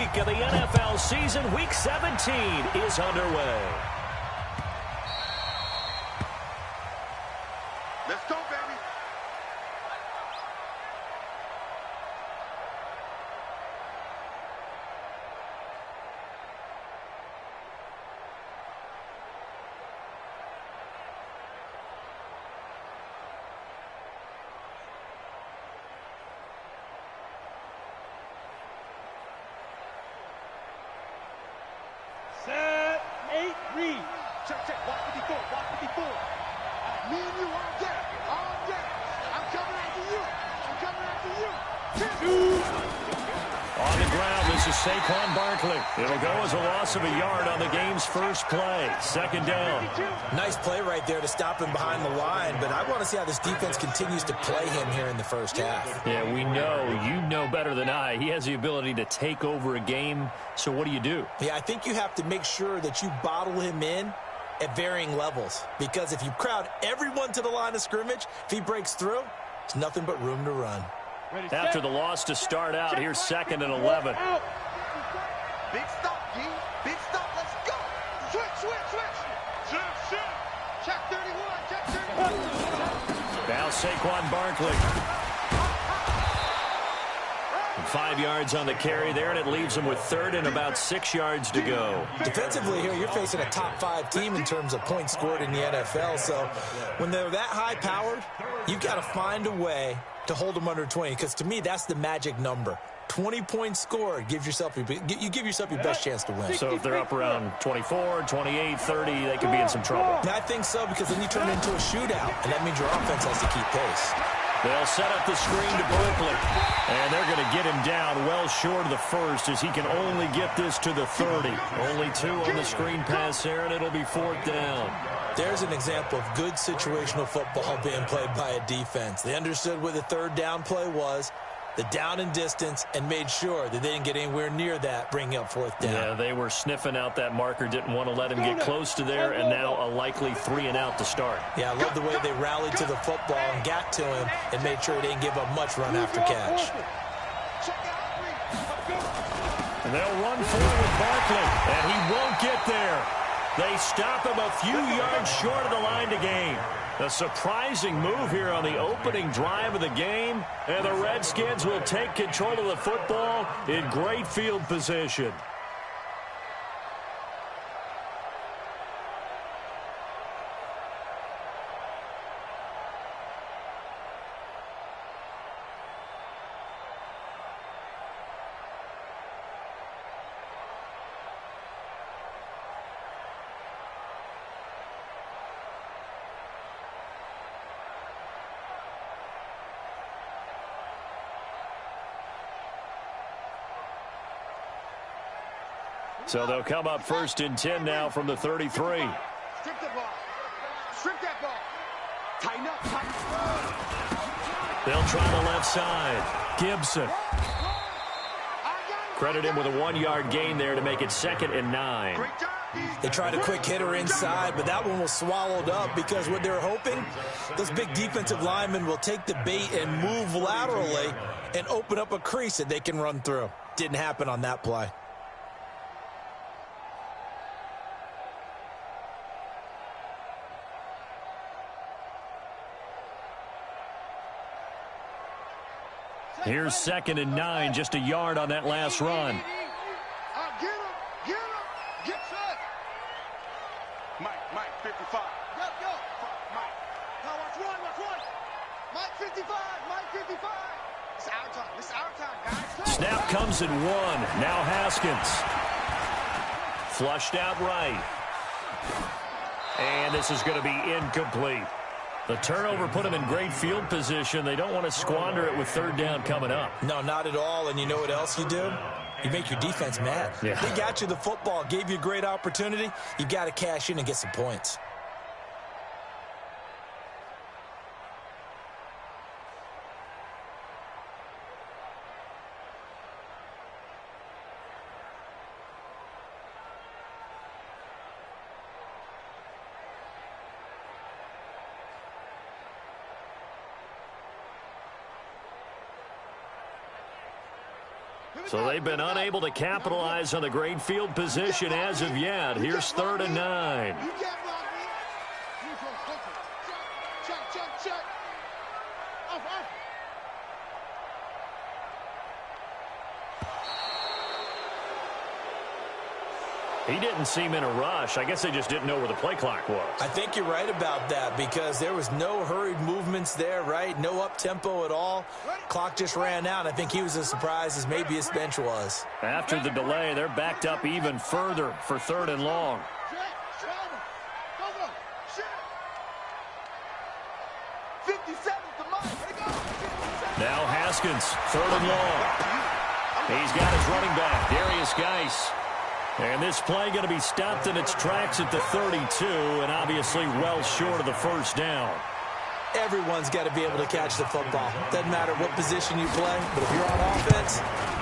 week of the NFL season. Week 17 is underway. Let's go, baby. Set, 8, read. Check, check. Watch 54. Watch 54. Me and you all day. All day. I'm coming after you. I'm coming after you. On the ground, this is Saquon Barkley. It'll go as a loss of a yard on the game's first play. Second down. Nice play right there to stop him behind the line, but I want to see how this defense continues to play him here in the first half. Yeah, we know. You know better than I. He has the ability to take over a game, so what do? Yeah, I think you have to make sure that you bottle him in at varying levels, because if you crowd everyone to the line of scrimmage, if he breaks through, it's nothing but room to run. After the loss to start out, here's 2nd and 11. Big stop, G. Big stop. Let's go. Switch, switch, switch. Shift, shift. Check 31. Check 31. Now Saquon Barkley. 5 yards on the carry there, and it leaves him with 3rd and about 6 yards to go. Defensively here, you're facing a top 5 team in terms of points scored in the NFL, so when they're that high-powered, you've got to find a way to hold them under 20, because to me, that's the magic number. 20 points scored, you give yourself your best chance to win. So if they're up around 24, 28, 30, they could be in some trouble. And I think so, because then you turn it into a shootout, and that means your offense has to keep pace. They'll set up the screen to Barkley, and they're going to get him down well short of the first, as he can only get this to the 30. Only 2 on the screen pass there, and it'll be 4th down. There's an example of good situational football being played by a defense. They understood where the 3rd down play was, the down and distance, and made sure that they didn't get anywhere near that, bringing up 4th down. Yeah, they were sniffing out that marker, didn't want to let him get close to there, and now a likely 3 and out to start. Yeah, I love the way they rallied to the football and got to him and made sure they didn't give up much run after catch. And they'll run forward with Barkley, and he won't get there. They stop him a few yards short of the line to gain. A surprising move here on the opening drive of the game, and the Redskins will take control of the football in great field position. So they'll come up 1st and 10 now from the 33. Strip the ball. Strip that ball. Tighten up, tighten up. They'll try the left side. Gibson. Credit him with a 1-yard gain there to make it 2nd and 9. Great job. They tried a quick hitter inside, but that one was swallowed up, because what they're hoping, those big defensive linemen will take the bait and move laterally and open up a crease that they can run through. Didn't happen on that play. Here's 2nd and 9, just a yard on that last run. Get him. Get him. Get set. Mike, 55. Go. Mike. Now watch one. Mike 55. Mike 55. It's our time. It's our time, guys. Snap comes at 1. Now Haskins. Flushed out right. And this is going to be incomplete. The turnover put them in great field position. They don't want to squander it with 3rd down coming up. No, not at all. And you know what else you do? You make your defense mad. Yeah. They got you the football, gave you a great opportunity. You got to cash in and get some points. So they've been unable to capitalize on the great field position as of yet. Here's 3rd and 9. He didn't seem in a rush. I guess they just didn't know where the play clock was. I think you're right about that because there was no hurried movements there, right? No up-tempo at all. Clock just ran out. I think he was as surprised as maybe his bench was. After the delay, they're backed up even further for 3rd and long. Now Haskins, 3rd and long. He's got his running back, Darius Geis. And this play going to be stopped in its tracks at the 32, and obviously well short of the first down. Everyone's got to be able to catch the football. Doesn't matter what position you play, but if you're on offense,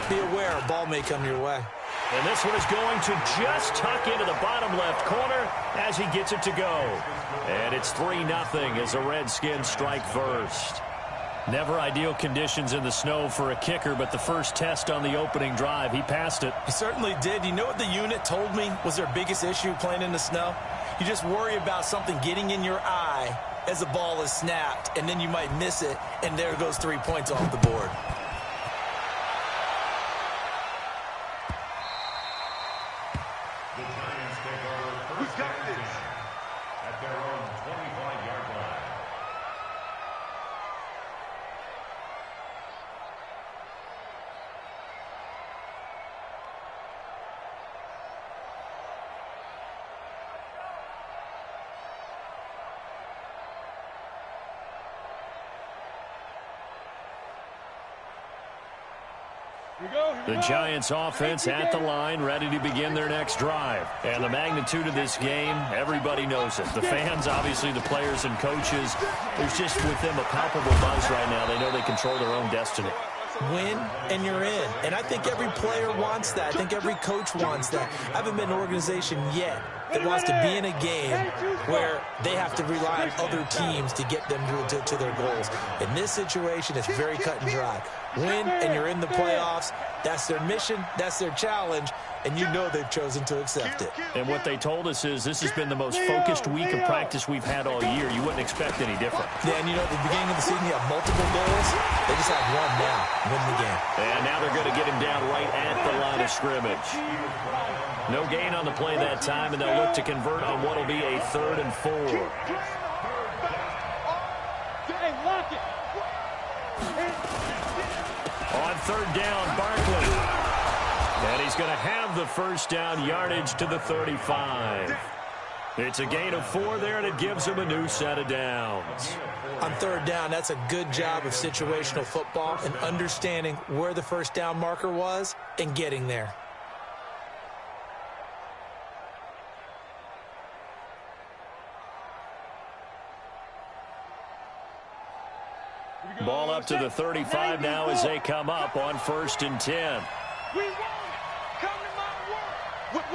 be aware a ball may come your way. And this one is going to just tuck into the bottom left corner as he gets it to go. And it's 3-0 as the Redskins strike first. Never ideal conditions in the snow for a kicker, but the first test on the opening drive, he passed it. He certainly did. You know what the unit told me was their biggest issue playing in the snow? You just worry about something getting in your eye as the ball is snapped, and then you might miss it, and there goes 3 points off the board. Who's got this? At their own 25-yard line. The Giants offense at the line, ready to begin their next drive. And the magnitude of this game, everybody knows it. The fans, obviously the players and coaches, there's just with them a palpable buzz right now. They know they control their own destiny. Win, and you're in. And I think every player wants that. I think every coach wants that. I haven't been an organization yet that wants to be in a game where they have to rely on other teams to get them to their goals. In this situation, it's very cut and dry. Win, and you're in the playoffs. That's their mission. That's their challenge. And you know they've chosen to accept it. And what they told us is this has been the most focused week of practice we've had all year. You wouldn't expect any different. Yeah, and you know, at the beginning of the season, you have multiple goals. They just have one now, win the game. And now they're going to get him down right at the line of scrimmage. No gain on the play that time, and they'll look to convert on what will be a 3rd and 4. On 3rd down, Barkley. And he's going to have the first down yardage to the 35. It's a gain of 4 there, and it gives him a new set of downs. On 3rd down, that's a good job of situational football and understanding where the first down marker was and getting there. Ball up to the 35 now as they come up on 1st and 10. We want it. Come to my work.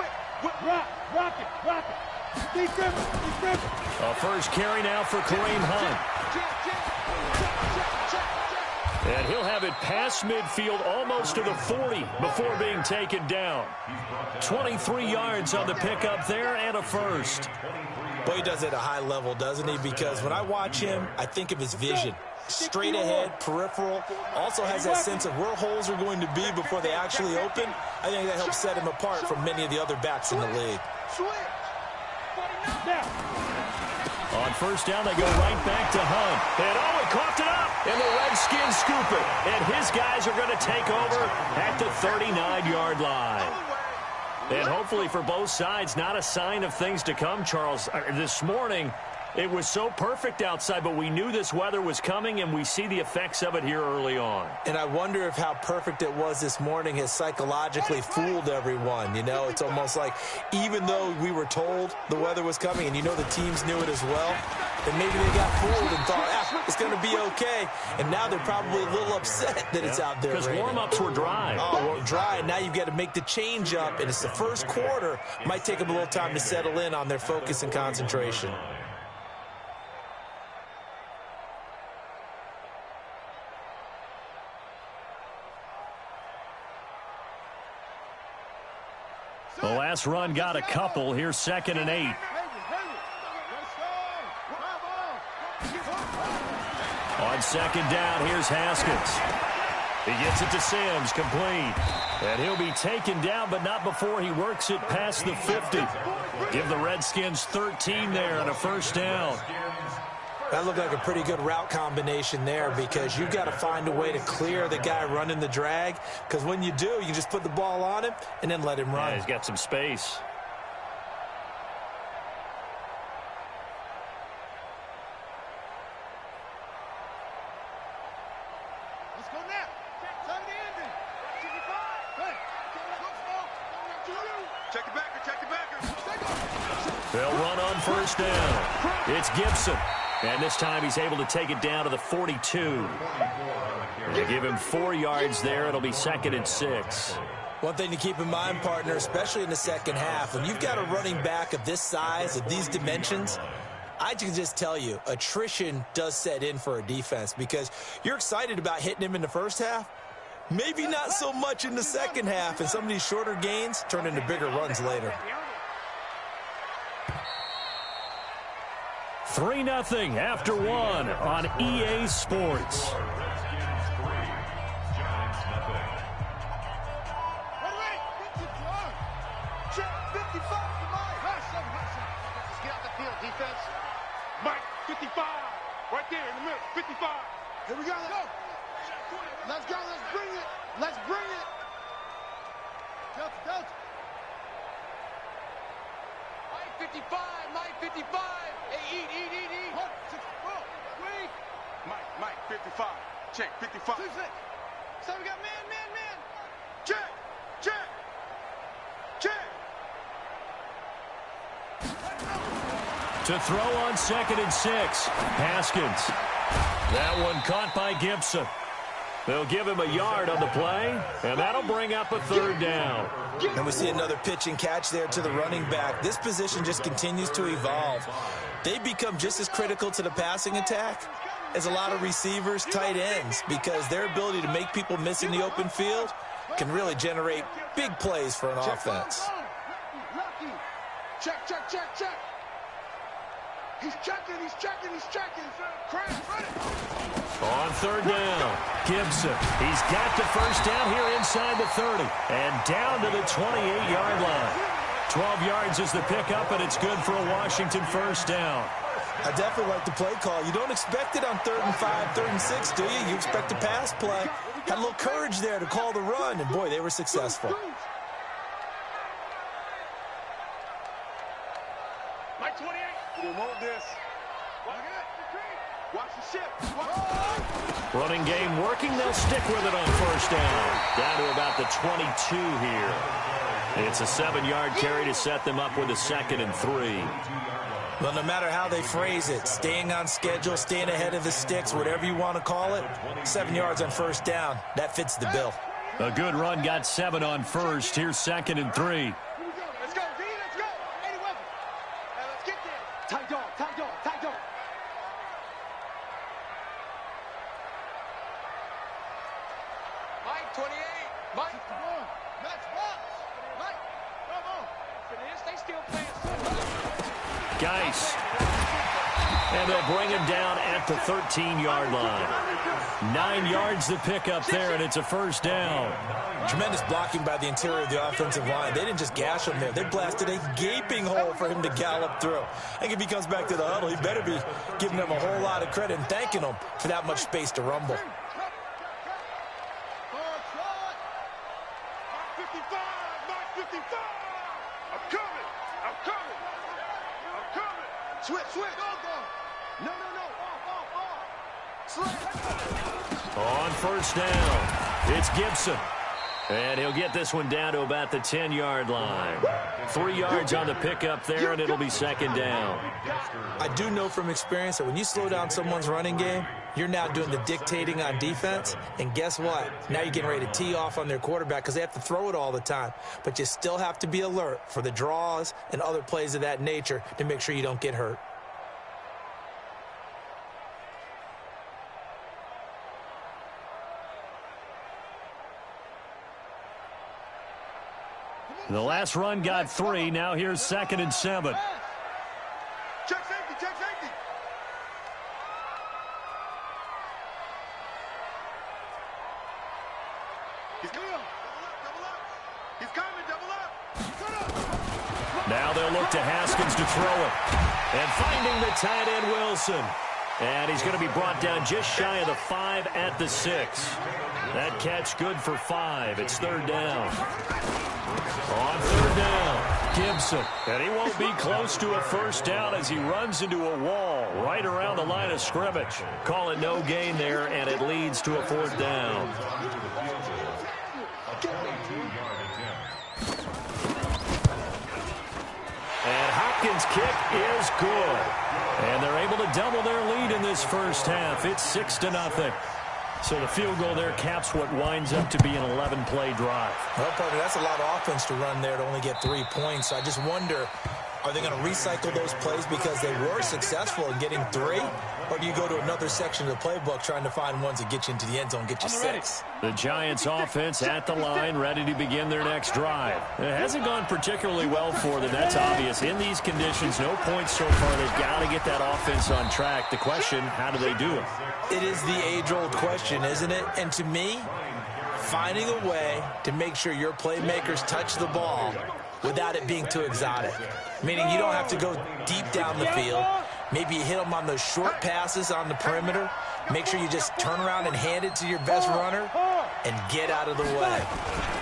Rock it. Defense. A first carry now for Kareem Hunt. And he'll have it past midfield almost to the 40 before being taken down. 23 yards on the pickup there and a first. Boy, he does it at a high level, doesn't he? Because when I watch him, I think of his vision. Straight ahead, peripheral, also has that sense of where holes are going to be before they actually open. I think that helps set him apart from many of the other backs in the league. On 1st down, they go right back to Hunt. And he coughed it up. And the Redskins scoop it. And his guys are going to take over at the 39-yard line. And hopefully for both sides, not a sign of things to come, Charles. This morning, it was so perfect outside, but we knew this weather was coming, and we see the effects of it here early on. And I wonder if how perfect it was this morning has psychologically fooled everyone. You know, it's almost like even though we were told the weather was coming, and you know the teams knew it as well, then maybe they got fooled and thought, it's going to be okay. And now they're probably a little upset that it's out there because raining. Warm-ups were dry. Oh, well, dry. Now you've got to make the change up, and it's the first quarter. Might take them a little time to settle in on their focus and concentration. The last run got a couple. Here's 2nd and 8. On 2nd down, here's Haskins. He gets it to Sims, complete. And he'll be taken down, but not before he works it past the 50. Give the Redskins 13 there and a 1st down. That looked like a pretty good route combination there, because you've got to find a way to clear the guy running the drag, because when you do, you just put the ball on him and then let him run. Yeah, he's got some space. Let's go now. Time to end it. 55. Check the backer, check the backer. They'll run on 1st down. It's Gibson. And this time he's able to take it down to the 42. They give him 4 yards there. It'll be 2nd and 6. One thing to keep in mind, partner, especially in the second half, when you've got a running back of this size, of these dimensions, I can just tell you, attrition does set in for a defense, because you're excited about hitting him in the first half. Maybe not so much in the second half, and some of these shorter gains turn into bigger runs later. 3-0 after 1 on EA Sports. Check 55 to Mike. Let's get out the field, defense. Mike, 55. Right there in the middle, 55. Here we go. Let's go. Let's bring it. Let's bring it. Delta. Mike 55. Mike 55. Hey, eat. Mike 55. Check 55. So we got man. Check. To throw on 2nd and 6. Haskins. That one caught by Gibson. They'll give him a yard on the play, and that'll bring up a 3rd down. And we see another pitch and catch there to the running back. This position just continues to evolve. They become just as critical to the passing attack as a lot of receivers, tight ends, because their ability to make people miss in the open field can really generate big plays for an offense. Check. He's checking. Craig, run it. On 3rd down, Gibson. He's got the 1st down here inside the 30 and down to the 28-yard line. 12 yards is the pickup, and it's good for a Washington 1st down. I definitely like the play call. You don't expect it on 3rd and 5, 3rd and 6, do you? You expect a pass play. Had a little courage there to call the run, and boy, they were successful. Mike 28. We want this. Watch the ship. Running game working. They'll stick with it on 1st down. Down to about the 22 here. It's a 7-yard carry to set them up with a 2nd and 3. Well, no matter how they phrase it, staying on schedule, staying ahead of the sticks, whatever you want to call it, 7 yards on 1st down, that fits the bill. A good run got 7 on 1st. Here's 2nd and 3. Let's go, D. Let's go. 80 weapons. Let's get there. Tight dog. Mike 28. Mike. Match box. Mike. Come on. Finish. They still playing. Geis. And they'll bring him down at the 13-yard line. 9 yards to pick up there, and it's a 1st down. Tremendous blocking by the interior of the offensive line. They didn't just gash him there. They blasted a gaping hole for him to gallop through. I think if he comes back to the huddle, he better be giving them a whole lot of credit and thanking them for that much space to rumble. Switch. No. On 1st down, it's Gibson. And he'll get this one down to about the 10-yard line. 3 yards on the pickup there, and it'll be 2nd down. I do know from experience that when you slow down someone's running game, you're now doing the dictating on defense. And guess what? Now you're getting ready to tee off on their quarterback because they have to throw it all the time. But you still have to be alert for the draws and other plays of that nature to make sure you don't get hurt. Come The last run got 3. Now here's 2nd and 7. Check safety, check safety. He's coming. Double up. He's coming, double up. Now they'll look to Haskins to throw it. And finding the tight end, Wilson. And he's going to be brought down just shy of the 5 at the 6. That catch good for 5. It's 3rd down. On 3rd down, Gibson. And he won't be close to a 1st down as he runs into a wall right around the line of scrimmage. Call it no gain there, and it leads to a 4th down. And Hopkins' kick is good. And they're able to double their lead in this first half. It's 6-0. So the field goal there caps what winds up to be an 11-play drive. Well, partner, that's a lot of offense to run there to only get 3 points. I just wonder, are they going to recycle those plays because they were successful in getting 3? Or do you go to another section of the playbook trying to find ones that get you into the end zone, get you 6? The Giants offense at the line, ready to begin their next drive. It hasn't gone particularly well for them. That's obvious. In these conditions, no points so far. They've got to get that offense on track. The question, how do they do it? It is the age-old question, isn't it? And to me, finding a way to make sure your playmakers touch the ball without it being too exotic. Meaning you don't have to go deep down the field. Maybe you hit them on those short passes on the perimeter. Make sure you just turn around and hand it to your best runner and get out of the way.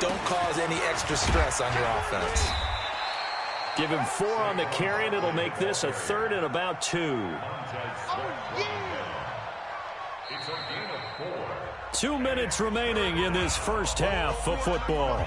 Don't cause any extra stress on your offense. Give him 4 on the carry, and it'll make this a 3rd and about 2. 2 minutes remaining in this first half of football.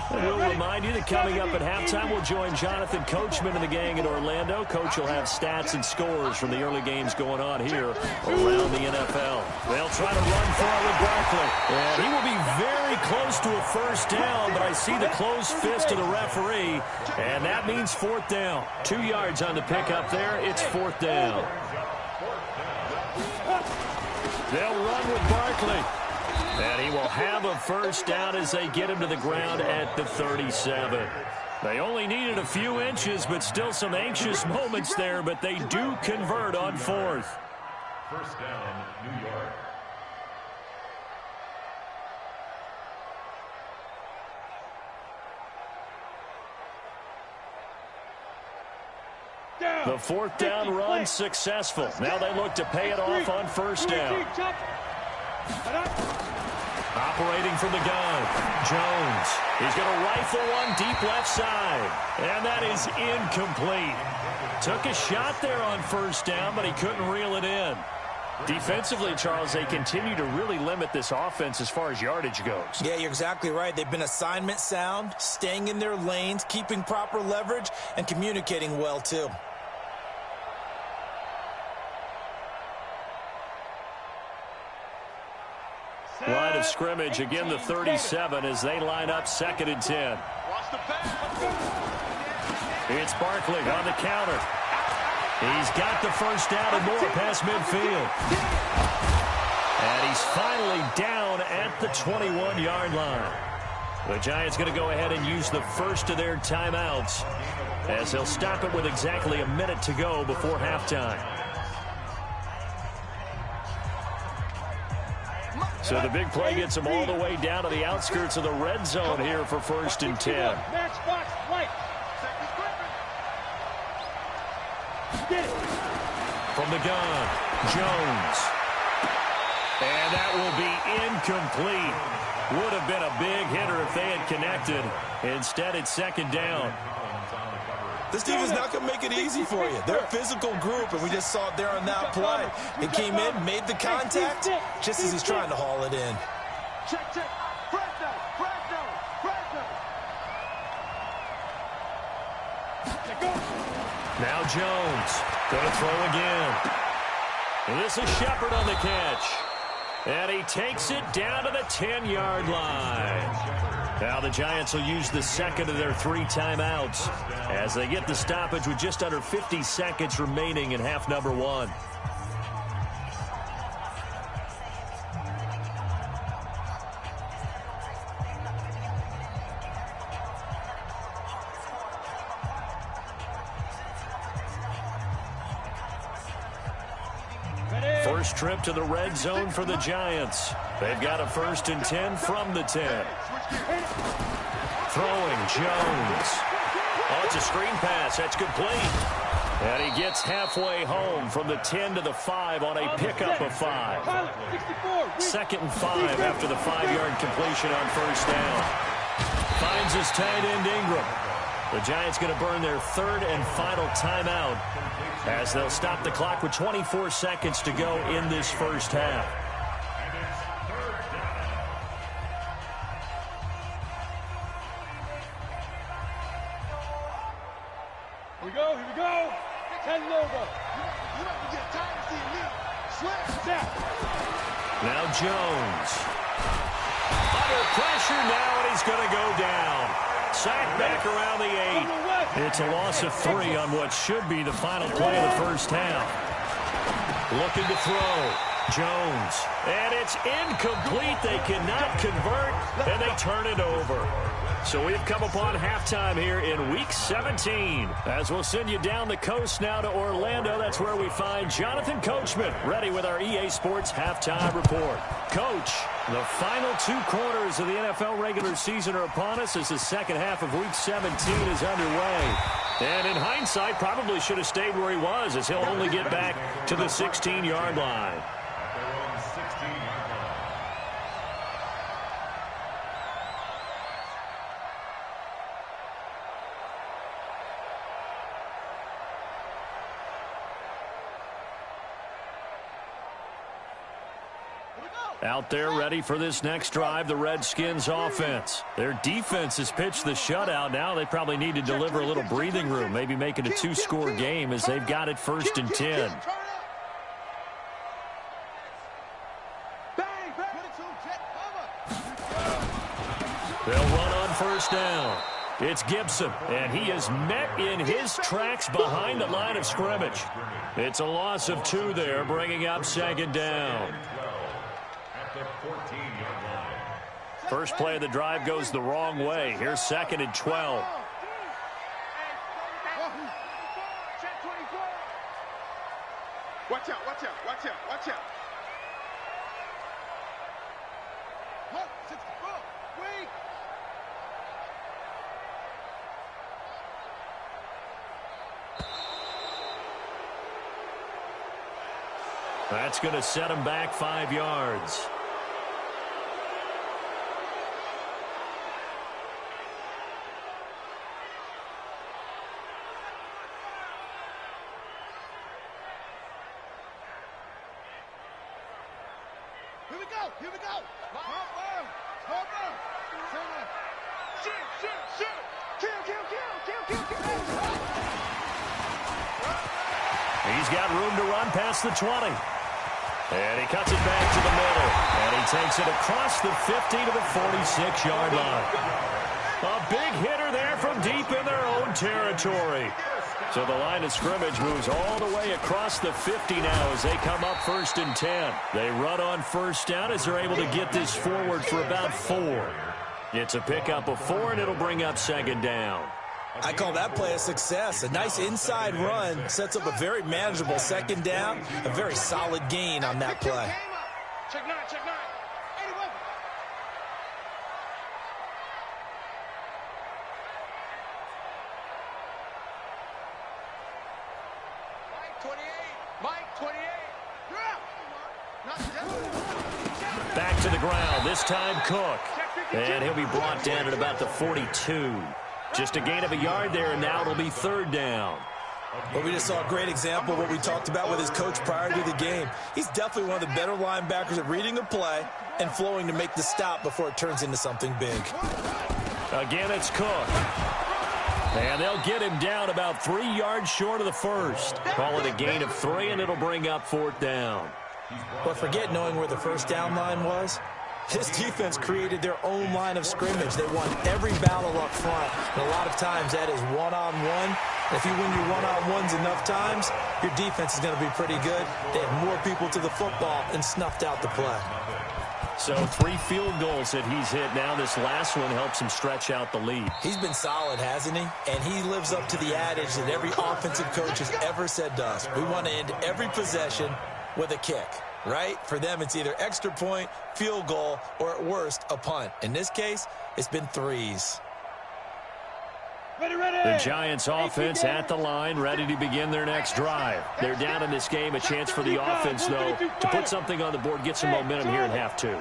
And we'll remind you that coming up at halftime, we'll join Jonathan Coachman and the gang in Orlando. Coach will have stats and scores from the early games going on here around the NFL. They'll try to run for it with Barkley. And he will be very close to a 1st down, but I see the closed fist of the referee, and that means 4th down. 2 yards on the pickup there. It's 4th down. They'll run with Barkley. And he will have a 1st down as they get him to the ground at the 37. They only needed a few inches, but still some anxious moments there, but they do convert on 4th. 1st down, New York. The 4th down run successful. Now they look to pay it off on 1st down. Operating from the gun, Jones. He's going to rifle one deep left side. And that is incomplete. Took a shot there on 1st down, but he couldn't reel it in. Defensively, Charles, they continue to really limit this offense as far as yardage goes. Yeah, you're exactly right. They've been assignment sound, staying in their lanes, keeping proper leverage, and communicating well, too. Line of scrimmage, again the 37 as they line up 2nd and 10. It's Barkley on the counter. He's got the 1st down and more past midfield. And he's finally down at the 21-yard line. The Giants going to go ahead and use the first of their timeouts as they'll stop it with exactly a minute to go before halftime. So the big play gets them all the way down to the outskirts of the red zone here for 1st and 10. From the gun, Jones. And that will be incomplete. Would have been a big hitter if they had connected. Instead, it's 2nd down. This team is not going to make it easy for you. They're a physical group, and we just saw it there on that play. He came in, made the contact, just as he's trying to haul it in. Check. Now Jones going to throw again. And this is Shepard on the catch. And he takes it down to the 10-yard line. Now the Giants will use the 2nd of their 3 timeouts as they get the stoppage with just under 50 seconds remaining in half number 1. first trip to the red zone for the Giants. They've got a 1st and 10 from the 10. Throwing, Jones. Oh, it's a screen pass. That's complete. And he gets halfway home from the 10 to the 5 on a pickup of 5. 2nd and 5 after the 5-yard completion on 1st down. Finds his tight end Ingram. The Giants going to burn their 3rd and final timeout as they'll stop the clock with 24 seconds to go in this first half. Here we go. 10 over. You have to get time to see me. Snap. Now Jones. Under pressure now, and he's going to go down. Sacked back around the 8. It's a loss of 3 on what should be the final play of the first half. Looking to throw. Jones. And it's incomplete. They cannot convert, and they turn it over. So we've come upon halftime here in Week 17. As we'll send you down the coast now to Orlando. That's where we find Jonathan Coachman ready with our EA Sports Halftime Report. Coach, the final 2 quarters of the NFL regular season are upon us as the second half of Week 17 is underway. And in hindsight, probably should have stayed where he was as he'll only get back to the 16-yard line. Out there ready for this next drive, the Redskins offense. Their defense has pitched the shutout. Now they probably need to deliver a little breathing room, maybe make it a 2-score game as they've got it 1st and 10. They'll run on 1st down. It's Gibson, and he is met in his tracks behind the line of scrimmage. It's a loss of 2 there, bringing up 2nd down. First play of the drive goes the wrong way. Here's 2nd and 12. Watch out. That's going to set him back 5 yards. Here we go. He's got room to run past the 20. And he cuts it back to the middle. And he takes it across the 50 to the 46-yard line. A big hitter there from deep in their own territory. So the line of scrimmage moves all the way across the 50 now as they come up 1st and 10. They run on 1st down as they're able to get this forward for about 4. It's a pickup of 4, and it'll bring up 2nd down. I call that play a success. A nice inside run sets up a very manageable 2nd down. A very solid gain on that play. Check 9. Mike 28. Back to the ground, this time Cook. And he'll be brought down at about the 42. Just a gain of a yard there, and now it'll be 3rd down. Well, we just saw a great example of what we talked about with his coach prior to the game. He's definitely one of the better linebackers at reading a play and flowing to make the stop before it turns into something big. Again, it's Cook. And they'll get him down about 3 yards short of the 1st. Call it a gain of 3, and it'll bring up 4th down. But forget knowing where the 1st down line was. This defense created their own line of scrimmage. They won every battle up front. And a lot of times that is one-on-one. If you win your one-on-ones enough times, your defense is going to be pretty good. They have more people to the football and snuffed out the play. So 3 field goals that he's hit now. This last one helps him stretch out the lead. He's been solid, hasn't he? And he lives up to the adage that every offensive coach has ever said to us. We want to end every possession with a kick. right? For them, it's either extra point, field goal, or at worst, a punt. In this case, it's been threes. The Giants offense at the line, ready to begin their next drive. They're down in this game. A chance for the offense, though, to put something on the board, get some momentum here in half two.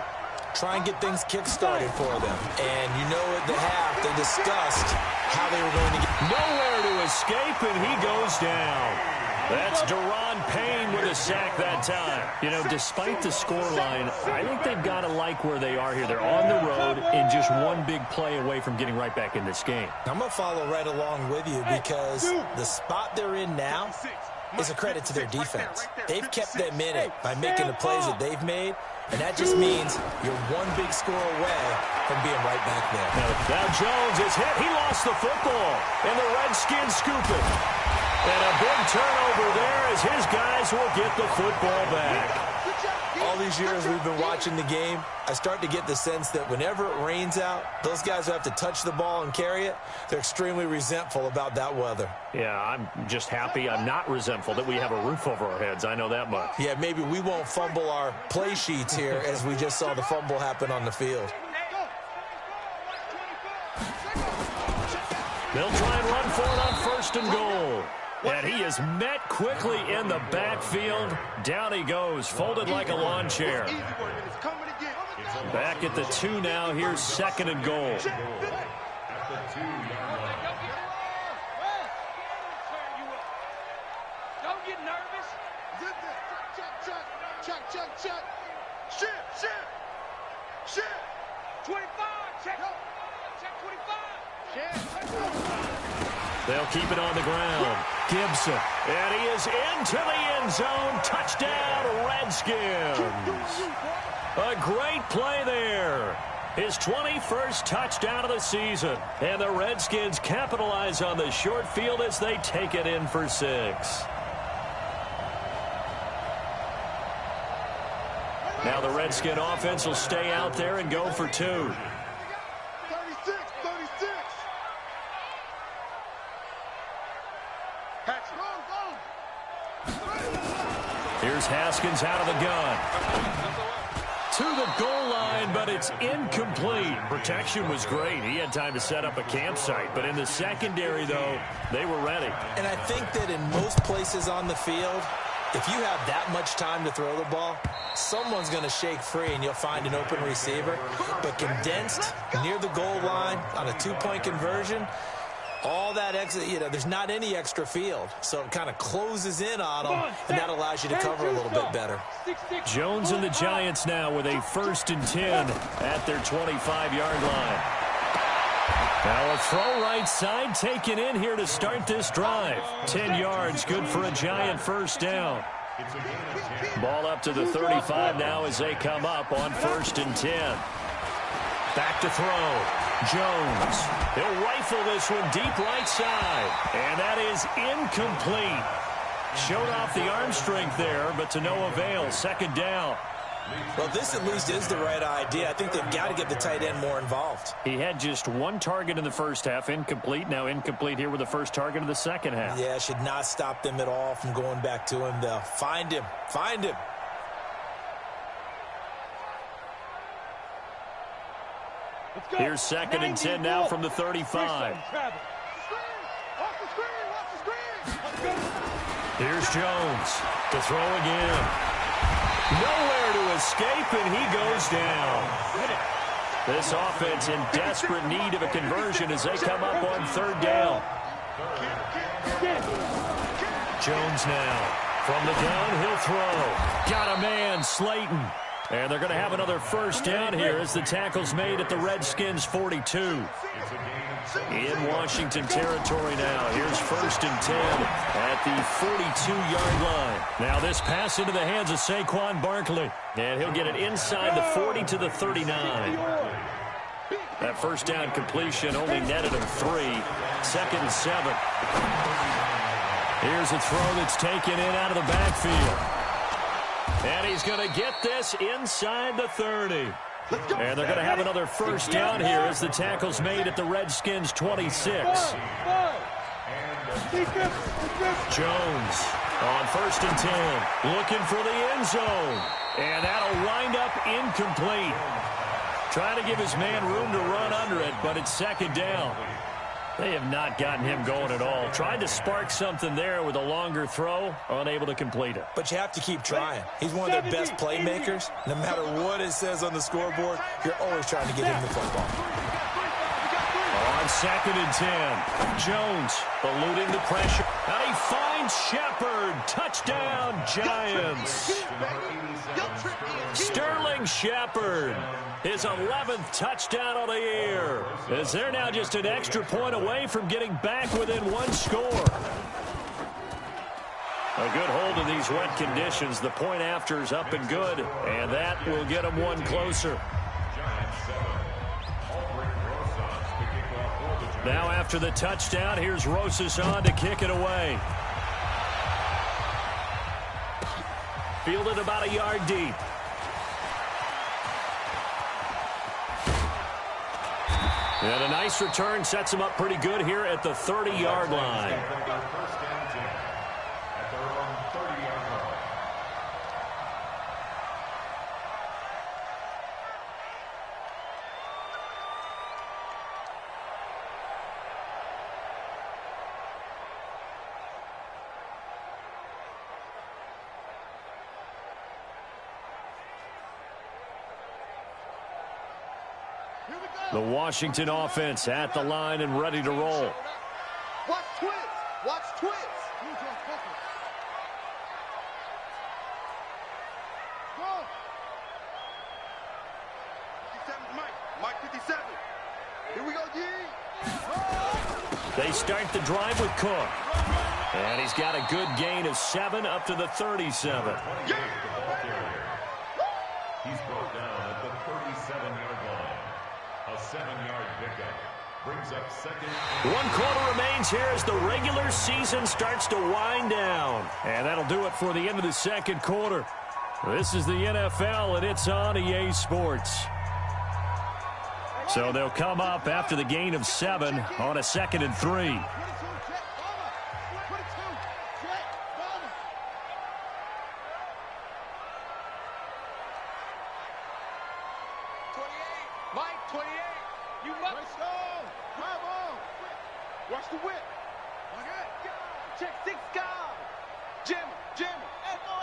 Try and get things kick-started for them. And you know at the half, they discussed how they were going to get. Nowhere to escape, and he goes down. That's Deron Payne with a sack that time. You know, despite the scoreline, I think they've got to like where they are here. They're on the road and just one big play away from getting right back in this game. I'm going to follow right along with you because the spot they're in now is a credit to their defense. They've kept them in it by making the plays that they've made, and that just means you're one big score away from being right back there. Now Jones is hit. He lost the football, and the Redskins scoop it. And a big turnover there as his guys will get the football back. All these years we've been watching the game, I start to get the sense that whenever it rains out, those guys who have to touch the ball and carry it, they're extremely resentful about that weather. Yeah, I'm just happy I'm not resentful that we have a roof over our heads. I know that much. Yeah, maybe we won't fumble our play sheets here as we just saw the fumble happen on the field. They'll try and run for it on first and goal. And he is met quickly in the backfield. Down he goes, folded like a lawn chair. Back at the 2 now. Here's second and goal. Don't get nervous. Check. Shit. 25. Check 25. They'll keep it on the ground. Gibson. And he is into the end zone. Touchdown, Redskins. A great play there. His 21st touchdown of the season. And the Redskins capitalize on the short field as they take it in for 6. Now the Redskin offense will stay out there and go for 2. Here's Haskins out of the gun. To the goal line, but it's incomplete. Protection was great. He had time to set up a campsite. But in the secondary, though, they were ready. And I think that in most places on the field, if you have that much time to throw the ball, someone's going to shake free and you'll find an open receiver. But condensed near the goal line on a 2-point conversion, all that extra, there's not any extra field. So it kind of closes in on them, and that allows you to cover a little bit better. Jones and the Giants now with a 1st and 10 at their 25-yard line. Now a throw right side taken in here to start this drive. 10 yards, good for a Giant first down. Ball up to the 35 now as they come up on 1st and 10. Back to throw. Jones. He'll rifle this one deep right side. And that is incomplete. Showed off the arm strength there, but to no avail. 2nd down. Well, this at least is the right idea. I think they've got to get the tight end more involved. He had just 1 target in the first half. Incomplete. Now incomplete here with the first target of the second half. Yeah, should not stop them at all from going back to him, though. Find him. Here's 2nd and 10 now from the 35. Here's Jones to throw again. Nowhere to escape, and he goes down. This offense in desperate need of a conversion as they come up on 3rd down. Jones now from the downhill throw. Got a man, Slayton. And they're going to have another first down here as the tackle's made at the Redskins 42. In Washington territory now. Here's 1st and 10 at the 42-yard line. Now this pass into the hands of Saquon Barkley. And he'll get it inside the 40 to the 39. That first down completion only netted him 3. 2nd and 7. Here's a throw that's taken in out of the backfield. And he's going to get this inside the 30. And they're going to have another first down here as the tackle's made at the Redskins 26. Jones On 1st and 10, looking for the end zone. And that'll wind up incomplete. Trying to give his man room to run under it, but it's 2nd down. They have not gotten him going at all. Tried to spark something there with a longer throw, unable to complete it. But you have to keep trying. He's one of their best playmakers. No matter what it says on the scoreboard, you're always trying to get him the football. On 2nd and 10, Jones eluding the pressure. And he finds Shepard. Touchdown, Giants. Sterling Shepard, his 11th touchdown of the year, as they're now just an extra point away from getting back within 1 score. A good hold of these wet conditions. The point after is up and good, and that will get them 1 closer. Now after the touchdown, here's Rosas on to kick it away. Fielded about a yard deep. And a nice return sets him up pretty good here at the 30-yard line. The Washington offense at the line and ready to roll. Watch twist. Watch twist. Go. 57 Mike 57. Here we go, G. They start the drive with Cook. And he's got a good gain of 7 up to the 37. He's brought down at the 37-yard line. A 7-yard pickup brings up 2nd. 1 quarter remains here as the regular season starts to wind down. And that'll do it for the end of the 2nd quarter. This is the NFL, and it's on EA Sports. So they'll come up after the gain of 7 on a 2nd and 3. Watch the whip. Check 6 guard. Jim. Echo.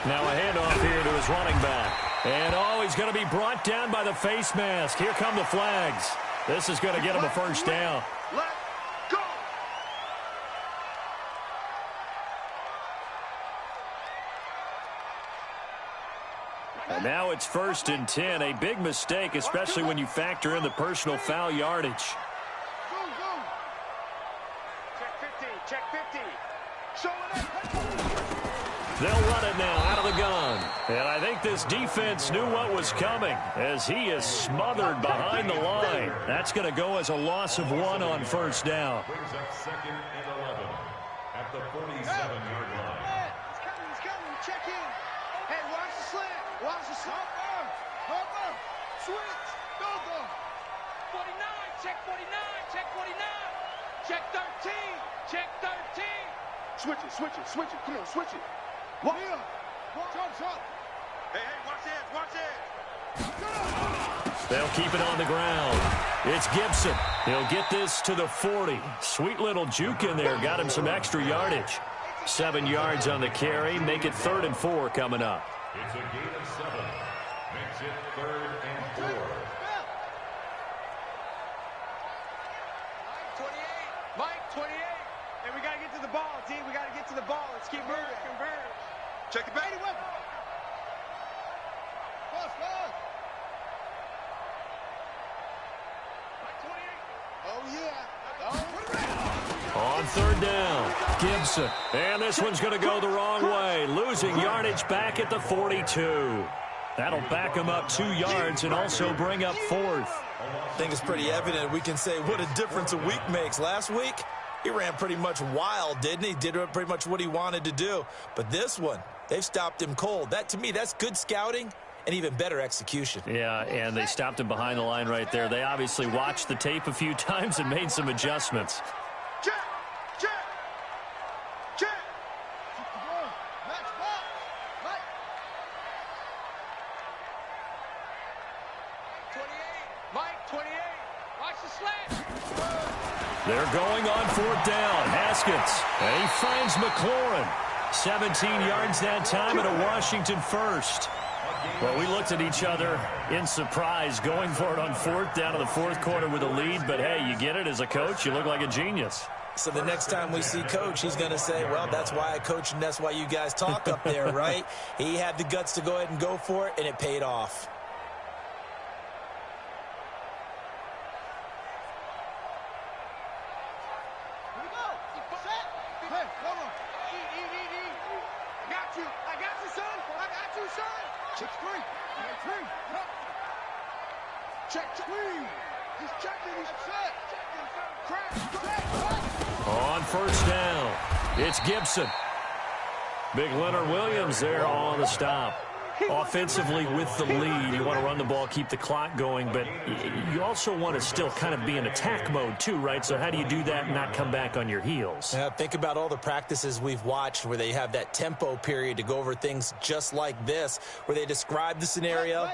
Now a handoff here to his running back. And he's going to be brought down by the face mask. Here come the flags. This is going to get him a 1st down. Let's go. And now it's 1st and 10. A big mistake, especially when you factor in the personal foul yardage. Go. Check 50. Showing it. They'll run it now out of the gun. And I think this defense knew what was coming as he is smothered behind the line. That's going to go as a loss of 1 on 1st down. Brings up 2nd and 11 at the 47-yard line. He's coming. Check in. Hey, watch the slant. Watch the slant. Hopper. Switch. Go. 49. Check 49. Check 49. Check 13. Check 13. Switch it. Come on, switch it. What? Jump. Hey, watch it. They'll keep it on the ground. It's Gibson. He'll get this to the 40. Sweet little juke in there. Got him some extra yardage. 7 yards on the carry. Make it 3rd and 4 coming up. It's a gain of 7. Makes it 3rd and 4. 28. Mike, 28. And we got to get to the ball, D. We got to get to the ball. Let's keep moving. Converge. Check it back. On 3rd down, Gibson. And this one's going to go the wrong way. Losing yardage back at the 42. That'll back him up 2 yards and also bring up 4th. I think it's pretty evident. We can say what a difference a week makes. Last week, he ran pretty much wild, didn't he? Did pretty much what he wanted to do. But this one, they've stopped him cold. That, to me, that's good scouting and even better execution. Yeah, and they stopped him behind the line right there. They obviously watched the tape a few times and made some adjustments. Check. Mike, 28. Watch the slant. They're going on fourth down. Haskins, and he finds McLaurin. 17 yards that time and a Washington first. Well, we looked at each other in surprise going for it on fourth down in the fourth quarter with a lead. But, hey, you get it as a coach. You look like a genius. So the next time we see Coach, he's going to say, well, that's why I coach and that's why you guys talk up there, right? He had the guts to go ahead and go for it, and it paid off. On first down, it's Gibson. Big Leonard Williams there on the stop. Offensively with the lead, you want to run the ball, keep the clock going, but you also want to still kind of be in attack mode too, right? So how do you do that and not come back on your heels? Yeah, think about all the practices we've watched where they have that tempo period to go over things just like this, where they describe the scenario,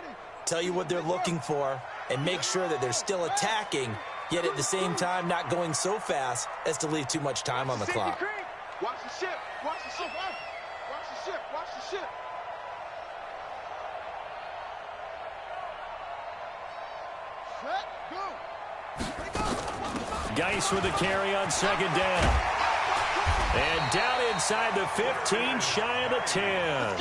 tell you what they're looking for, and make sure that they're still attacking, yet at the same time not going so fast as to leave too much time on the clock. Watch the ship. Watch the ship. Watch the ship. Watch the ship. Set, go. Geis with a carry on second down. And down inside the 15, shy of the 10.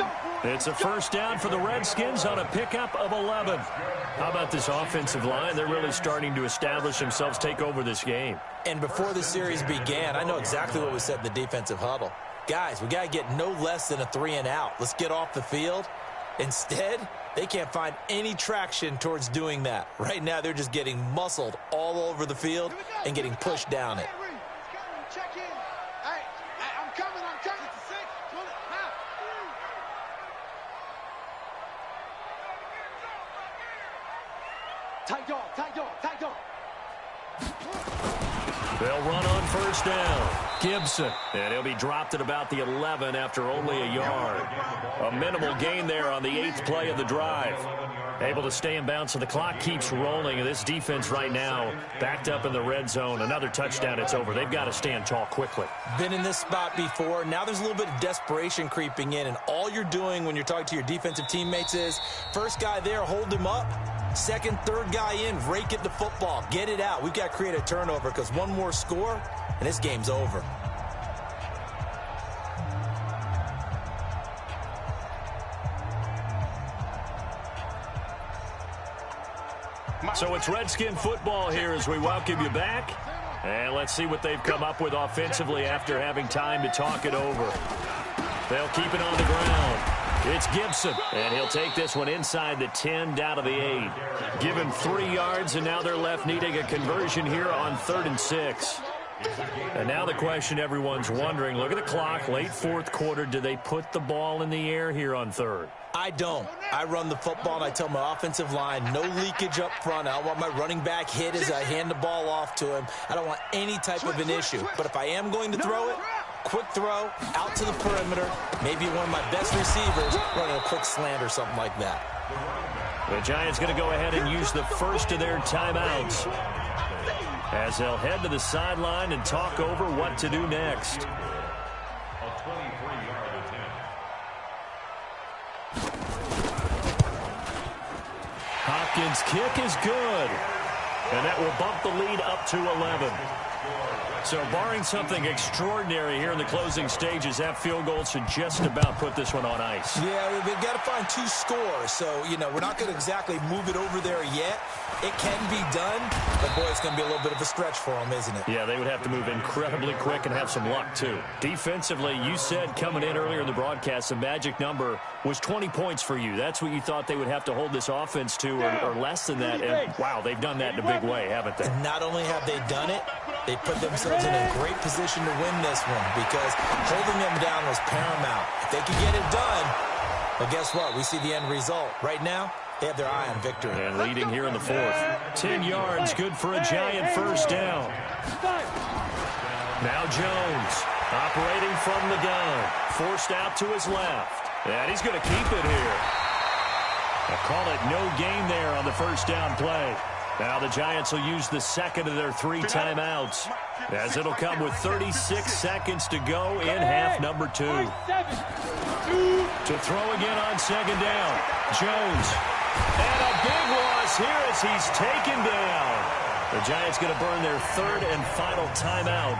It's a first down for the Redskins on a pickup of 11. How about this offensive line? They're really starting to establish themselves, take over this game. And before the series began, I know exactly what we said in the defensive huddle. Guys, we got to get no less than a 3-and-out. Let's get off the field. Instead, they can't find any traction towards doing that. Right now, they're just getting muscled all over the field and getting pushed down it. Check in. Hey, I'm coming. Tight dog. They'll run on first down. Gibson, and he'll be dropped at about the 11 after only a yard. A minimal gain there on the 8th play of the drive. Able to stay in bounds, so the clock keeps rolling. This defense right now backed up in the red zone. Another touchdown, it's over. They've got to stand tall quickly. Been in this spot before. Now there's a little bit of desperation creeping in, and all you're doing when you're talking to your defensive teammates is first guy there, hold him up. Second, third guy in, rake it the football. Get it out. We've got to create a turnover because one more score, and this game's over. So it's Redskin football here as we welcome you back. And let's see what they've come up with offensively after having time to talk it over. They'll keep it on the ground. It's Gibson, and he'll take this one inside the 10, down to the 8. Give him 3 yards, and now they're left needing a conversion here on 3rd and 6. And now the question everyone's wondering, look at the clock, late fourth quarter, do they put the ball in the air here on 3rd? I don't. I run the football, and I tell my offensive line, no leakage up front. I don't want my running back hit as I hand the ball off to him. I don't want any type of an issue. But if I am going to throw it, quick throw, out to the perimeter, maybe one of my best receivers running a quick slant or something like that. The Giants going to go ahead and use the first of their timeouts as they'll head to the sideline and talk over what to do next. A 23-yard attempt. Hopkins' kick is good, and that will bump the lead up to 11. So barring something extraordinary here in the closing stages, that field goal should just about put this one on ice. Yeah, they've got to find 2 scores. So, we're not going to exactly move it over there yet. It can be done, but, boy, it's going to be a little bit of a stretch for them, isn't it? Yeah, they would have to move incredibly quick and have some luck, too. Defensively, you said coming in earlier in the broadcast, the magic number was 20 points for you. That's what you thought they would have to hold this offense to or less than that. And, wow, they've done that in a big way, haven't they? And not only have they done it, they put themselves in a great position to win this one because holding them down was paramount. If they could get it done, well, guess what? We see the end result. Right now, they have their eye on victory. And leading here in the 4th. 10 yards, good for a Giant first down. Now Jones, operating from the gun. Forced out to his left. And he's going to keep it here. Call it no gain there on the first down play. Now the Giants will use the second of their 3 timeouts, as it'll come with 36 seconds to go in half number 2. To throw again on second down. Jones. And a big loss here as he's taken down. The Giants going to burn their 3rd and final timeout,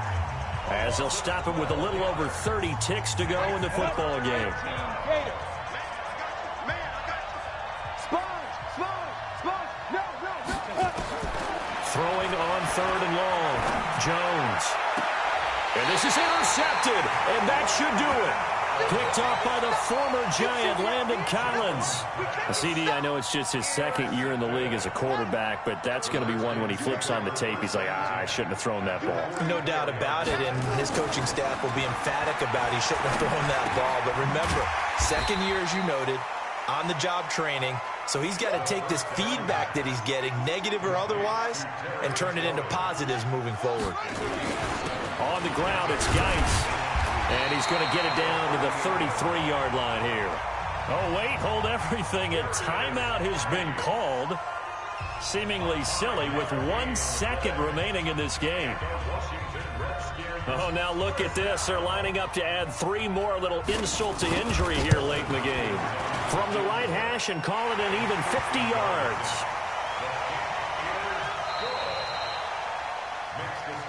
as they'll stop him with a little over 30 ticks to go in the football game. Throwing on 3rd and long. Jones. And this is intercepted, and that should do it. Picked off by the former Giant, Landon Collins. CD, I know it's just his 2nd year in the league as a quarterback, but that's going to be one when he flips on the tape. He's like, I shouldn't have thrown that ball. No doubt about it, and his coaching staff will be emphatic about he shouldn't have thrown that ball. But remember, 2nd year, as you noted, on-the-job training. So he's got to take this feedback that he's getting, negative or otherwise, and turn it into positives moving forward. On the ground, it's Geis. And he's going to get it down to the 33-yard line here. Oh, wait, hold everything. A timeout has been called. Seemingly silly with 1 second remaining in this game. Oh, now look at this. They're lining up to add 3 more, a little insult to injury here late in the game. From the right hash and call it an even 50 yards.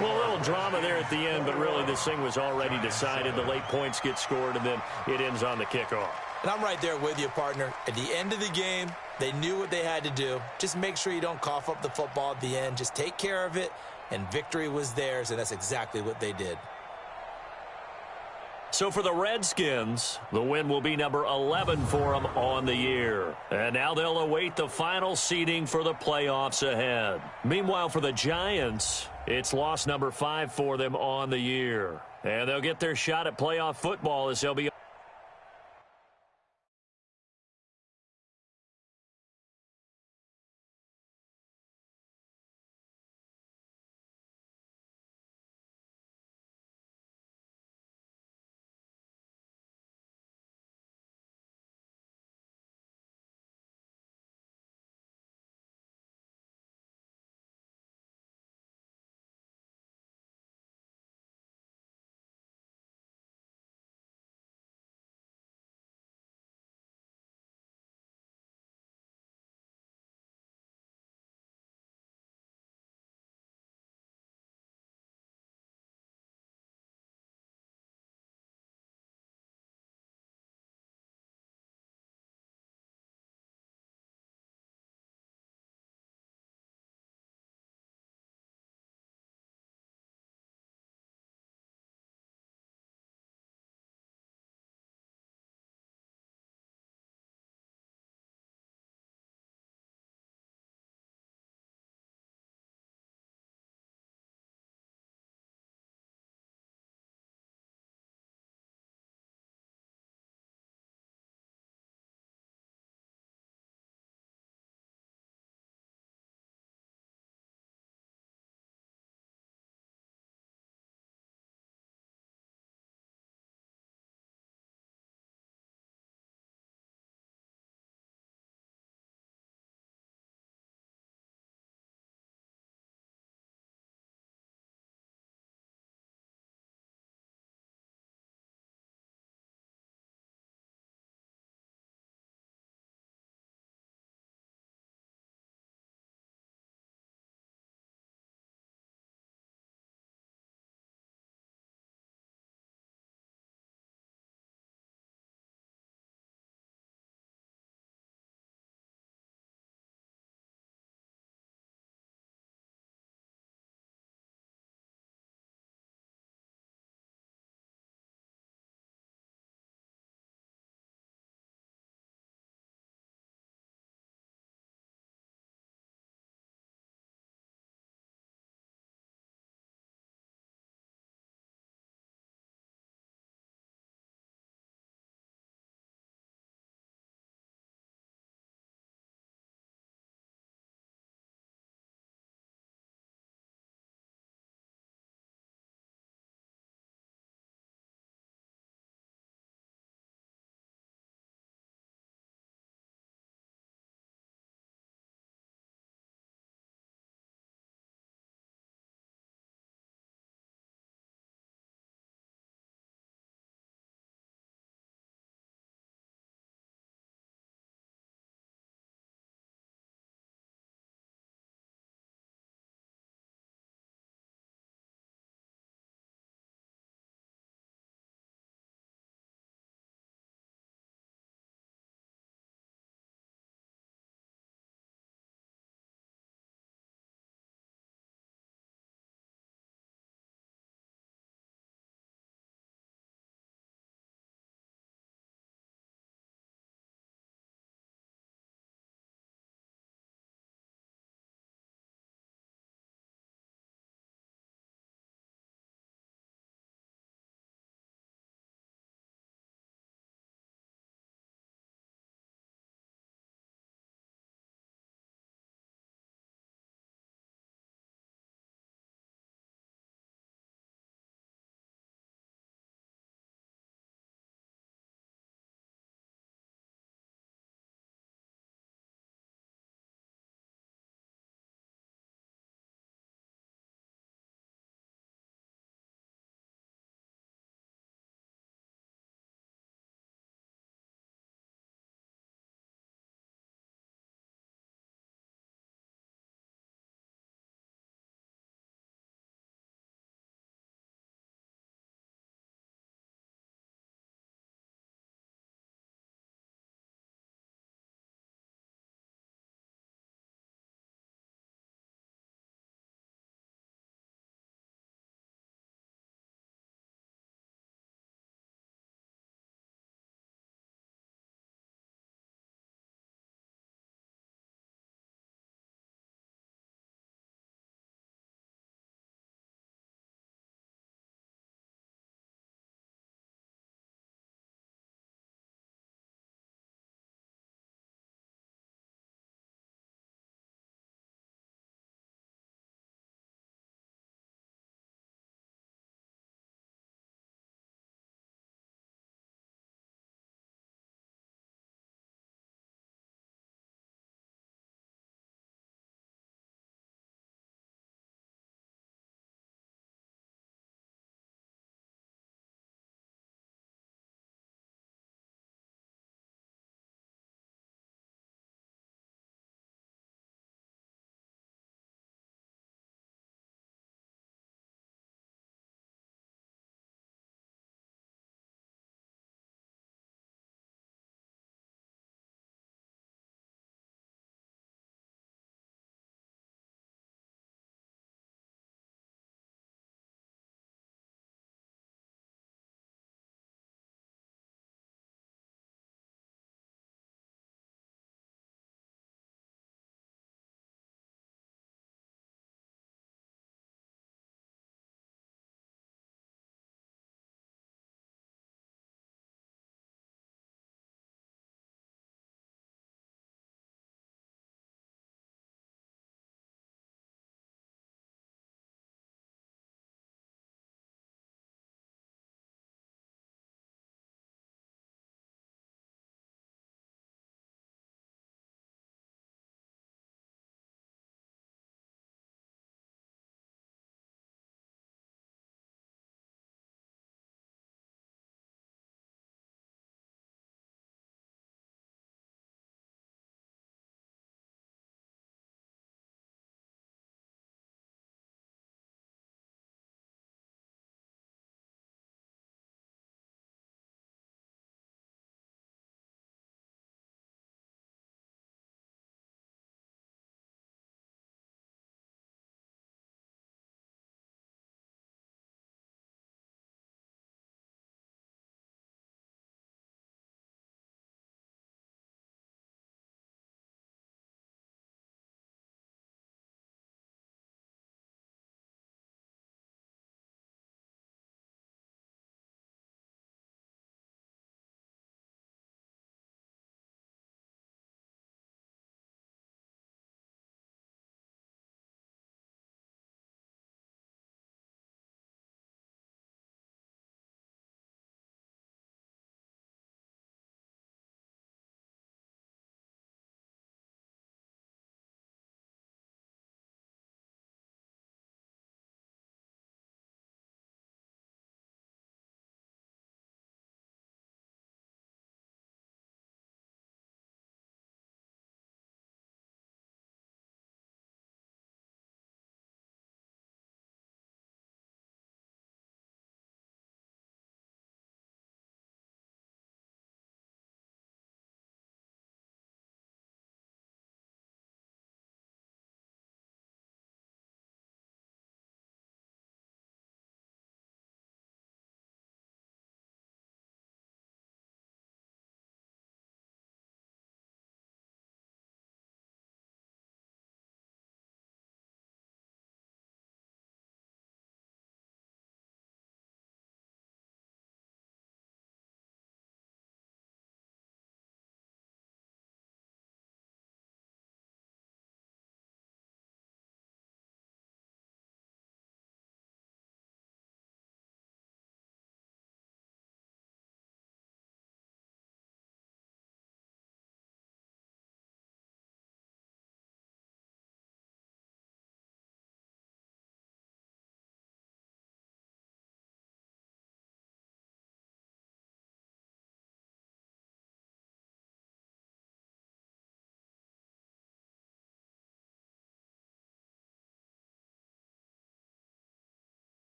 Well, a little drama there at the end, but really this thing was already decided. The late points get scored, and then it ends on the kickoff. And I'm right there with you, partner. At the end of the game, they knew what they had to do. Just make sure you don't cough up the football at the end. Just take care of it, and victory was theirs, and that's exactly what they did. So for the Redskins, the win will be number 11 for them on the year. And now they'll await the final seeding for the playoffs ahead. Meanwhile, for the Giants, it's loss number 5 for them on the year. And they'll get their shot at playoff football as they'll be